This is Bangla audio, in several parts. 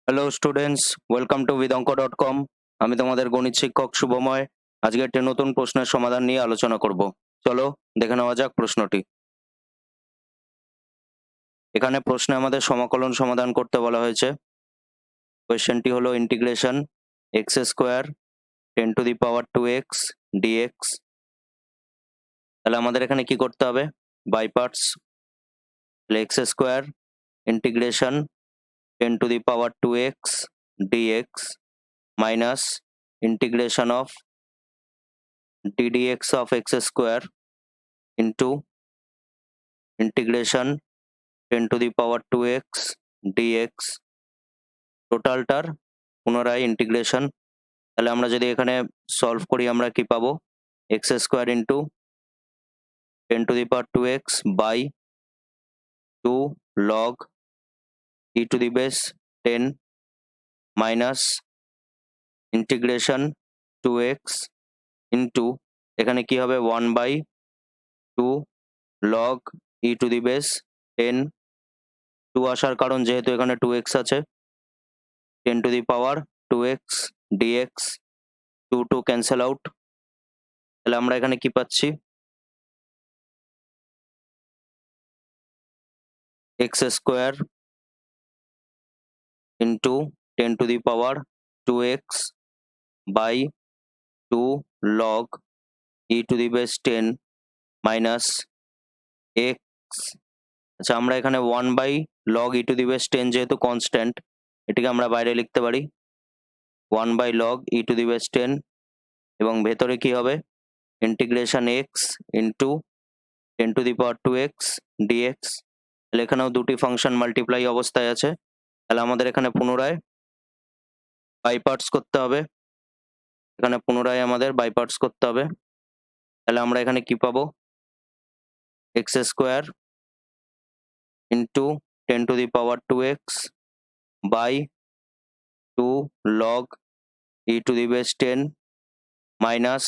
Hello students, welcome to vidanko.com। আমি তোমাদের গণিত শিক্ষক শুভময়। আজকে একটি নতুন প্রশ্নের সমাধান নিয়ে আলোচনা করব। চলো দেখে নেওয়া যাক প্রশ্নটি। এখানে প্রশ্নে আমাদের সমাকলন সমাধান করতে বলা হয়েছে। কোয়েশ্চেনটি হলো integration x square 10 to the power 2x dx। তাহলে আমাদের এখানে কি করতে হবে? By parts. তাহলে x square integration 10 to the power 2x dx minus integration of ddx of x square into integration 10 to the power 2x dx টোটালটার পুনরায় ইন্টিগ্রেশন। তাহলে আমরা যদি এখানে সলভ করি আমরা কি পাবো? x square into 10 to the power 2x by 2 log e to the base 10 minus integration 2x into এখানে কি হবে 1 by 2 log e to the base 10। 2 আসার কারণ যেহেতু এখানে 2x আছে, 10 to the power 2x dx 2 2 cancel out. তাহলে আমরা এখানে কি পাচ্ছি? x square into 10 to the power 2x by 2 log e to the base 10 minus x। আচ্ছা, আমরা এখানে 1 by log e to the base 10 যেহেতু কনস্ট্যান্ট, এটিকে আমরা বাইরে লিখতে পারি 1 by log e to the base 10 এবং ভেতরে কি হবে? Integration x into 10 to the power 2x dx। তাহলে এখানেও দুটি ফাংশন মাল্টিপ্লাই অবস্থায় আছে। তাহলে আমাদের এখানে পুনরায় বাই পার্টস করতে হবে। এখানে পুনরায় আমাদের বাই পার্টস করতে হবে। তাহলে আমরা এখানে কি পাবো? x square into 10 to the power 2x by 2 log e to the base 10 minus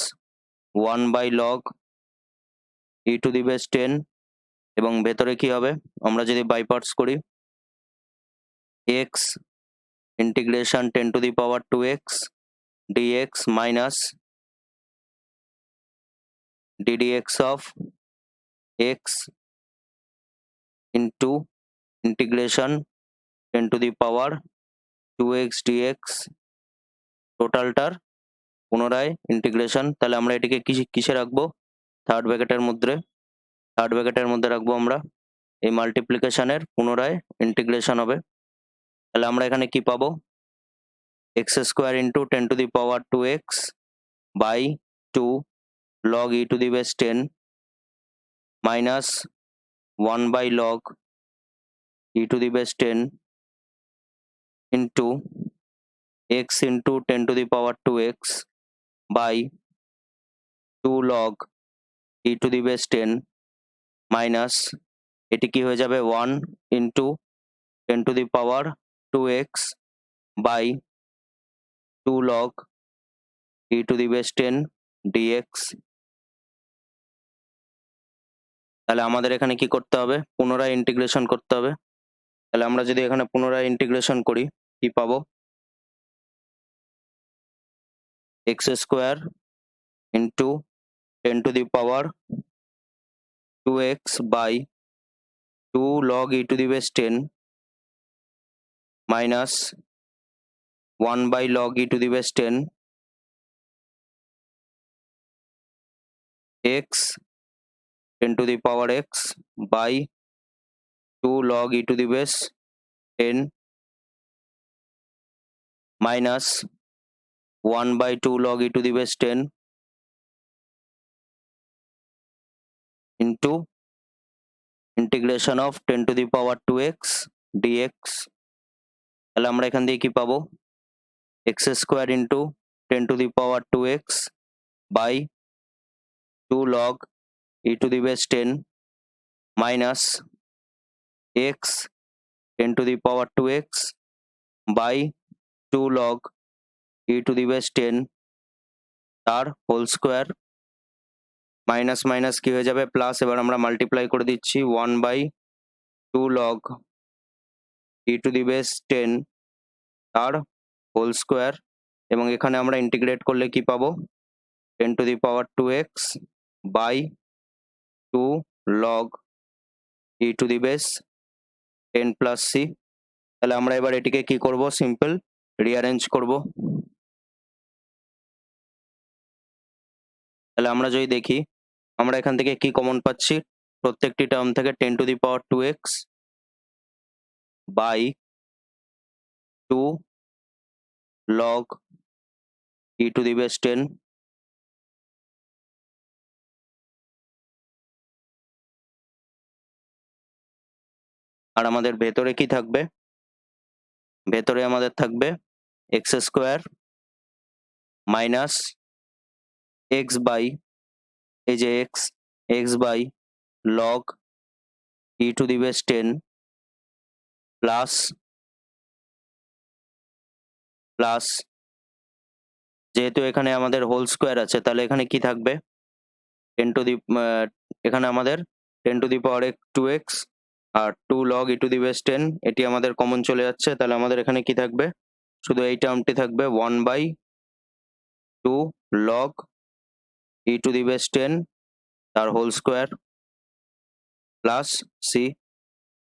1 by log e to the base 10 এবং ভেতরে কি হবে? আমরা যদি বাই পার্টস করি x integration 10 to the power 2x dx minus ddx of x into integration 10 to the power 2x dx টোটালটার পুনরায় ইন্টিগ্রেশন। তাহলে আমরা এটিকে কিসে রাখবো? থার্ড ব্র্যাকেটের মধ্যে রাখবো আমরা। এই মাল্টিপ্লিকেশনের পুনরায় ইন্টিগ্রেশন হবে। তাহলে আমরা এখানে কি পাবো? x square into 10 to the power 2x by 2 log e to the base 10 minus 1 by log e to the base 10 into x into 10 to the power 2x by 2 log e to the base 10 minus এটি কি হয়ে যাবে 1 into 10 to the power 2x by 2 log e to the base 10 dx। তাহলে আমাদের এখানে কি করতে হবে? পুনরায় ইন্টিগ্রেশন করতে হবে। তাহলে আমরা যদি এখানে পুনরায় ইন্টিগ্রেশন করি কি পাবো? x square into 10 to the power 2x by 2 log e to the base 10 minus 1 by log e to the base 10 x 10 to the power x by 2 log e to the base 10 minus 1 by 2 log e to the base 10 into integration of 10 to the power 2x dx। তাহলে আমরা এখান দিয়ে কি পাবো? x square into 10 to the power 2x by 2 log e to the base 10 minus x 10 to the power 2x by 2 log e to the base 10 তার হোল স্কোয়ার মাইনাস মাইনাস কি হয়ে যাবে? প্লাস। এবার আমরা মাল্টিপ্লাই করে দিচ্ছি 1 by 2 log e to the base 10 তার হোল স্কোয়ার, এবং এখানে আমরা ইন্টিগ্রেট করলে কি পাবো, 10⁻²x by 2 log e⁻10 plus c। তাহলে আমরা এবার এটিকে কি করব, সিম্পল রিঅ্যারেঞ্জ করব। তাহলে আমরা যদি দেখি, আমরা এখান থেকে কি কমন পাচ্ছি, প্রত্যেকটি টার্ম থেকে 10⁻²x বাই 2 log e⁻10 আর আমাদের ভেতরে কি থাকবে, ভেতরে আমাদের থাকবে x square minus x by, এই যে x by log e⁻10 plus plus, যেহেতু এখানে আমাদের হোল স্কোয়ার আছে তাহলে এখানে কি থাকবে, এখানে আমাদের 10⁻²x আর 2 log e⁻10, এটি আমাদের কমন চলে যাচ্ছে। তাহলে আমাদের এখানে কি থাকবে, শুধু এই টার্মটি থাকবে 1/2 log e⁻10 তার whole square plus C.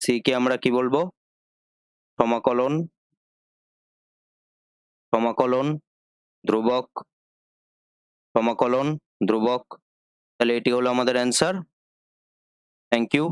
C কে আমরা কি বলবো, সমাকলন সমাকলন ধ্রুবক সমাকলন ধ্রুবক। তাহলে এটি হলো আমাদের অ্যান্সার। Thank you.